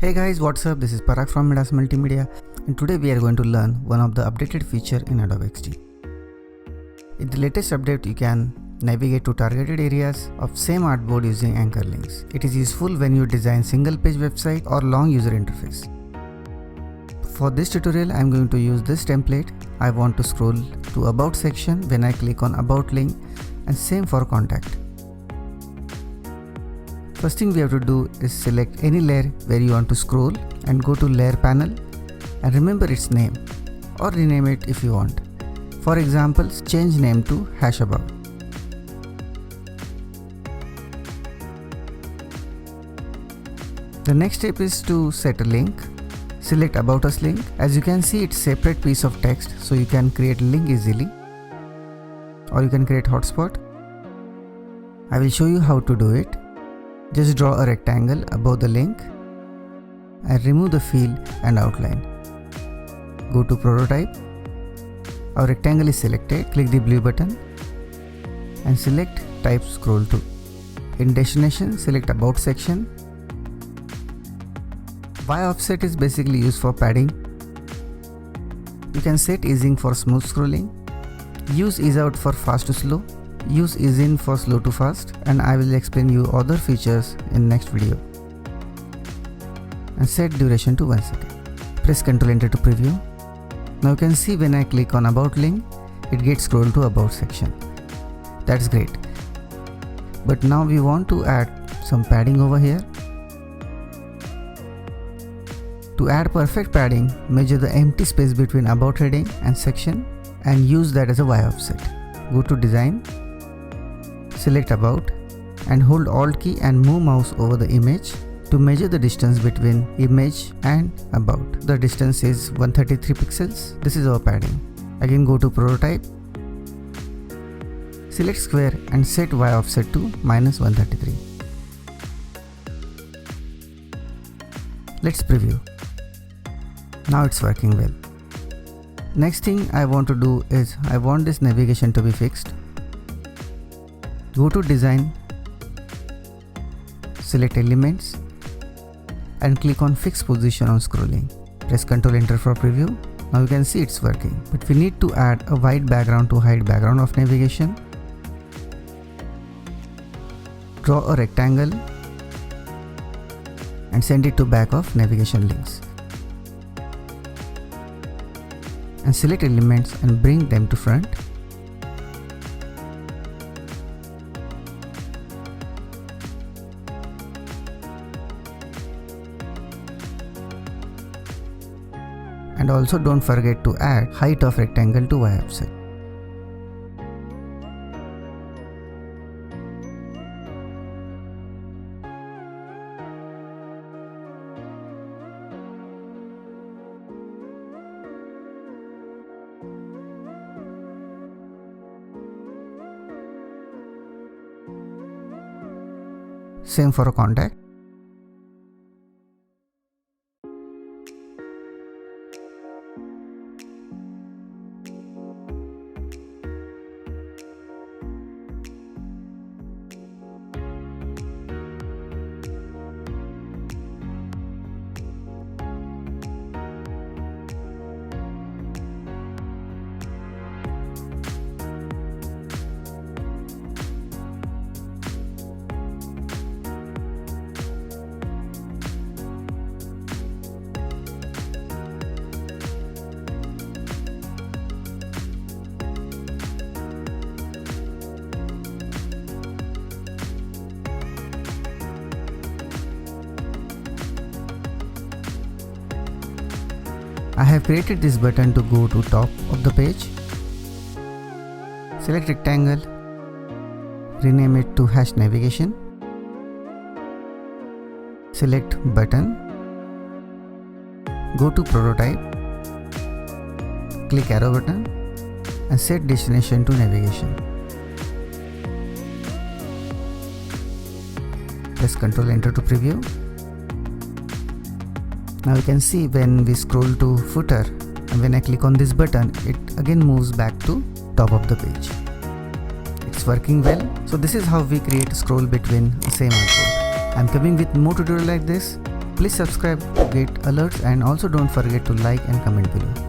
Hey guys, what's up? This is Parag from Midas Multimedia, and today we are going to learn one of the updated feature in Adobe XD. In the latest update, you can navigate to targeted areas of same artboard using anchor links. It is useful when you design single page website or long user interface. For this tutorial, I am going to use this template. I want to scroll to About section when I click on About link, and same for contact. First thing we have to do is select any layer where you want to scroll and go to layer panel and remember its name or rename it if you want. For example, change name to #about. The next step is to set a link. Select About Us link. As you can see, it's separate piece of text, so you can create link easily, or you can create hotspot. I will show you how to do it. Just draw a rectangle above the link and remove the fill and outline. Go to prototype. Our rectangle is selected. Click the blue button and select type scroll to. In destination, select About section. Y offset is basically used for padding. You can set easing for smooth scrolling. Use ease out for fast to slow. Use ease in for slow to fast, and I will explain you other features in next video. And set duration to 1 second. Press Ctrl Enter to preview. Now you can see when I click on About link, it gets scrolled to About section. That's great. But now we want to add some padding over here. To add perfect padding, measure the empty space between About heading and section and use that as a Y offset. Go to Design. Select About and hold Alt key and move mouse over the image to measure the distance between image and About. The distance is 133 pixels. This is our padding. Again, go to Prototype. Select Square and set Y offset to -133. Let's preview. Now it's working well. Next thing I want to do is I want this navigation to be fixed. Go to Design, select Elements and click on Fix Position on Scrolling. Press Ctrl Enter for preview. Now you can see it's working, but we need to add a white background to hide background of navigation. Draw a rectangle and send it to back of navigation links. And select elements and bring them to front. And also don't forget to add height of rectangle to Y offset. Same for a contact. I have created this button to go to top of the page. Select rectangle, rename it to #navigation. Select button, go to prototype, click arrow button and set destination to navigation. Press Ctrl Enter to preview. Now you can see when we scroll to footer and when I click on this button, it again moves back to top of the page. It's working well. So this is how we create a scroll between the same artboard. I'm coming with more tutorial like this. Please subscribe to get alerts, and also don't forget to like and comment below.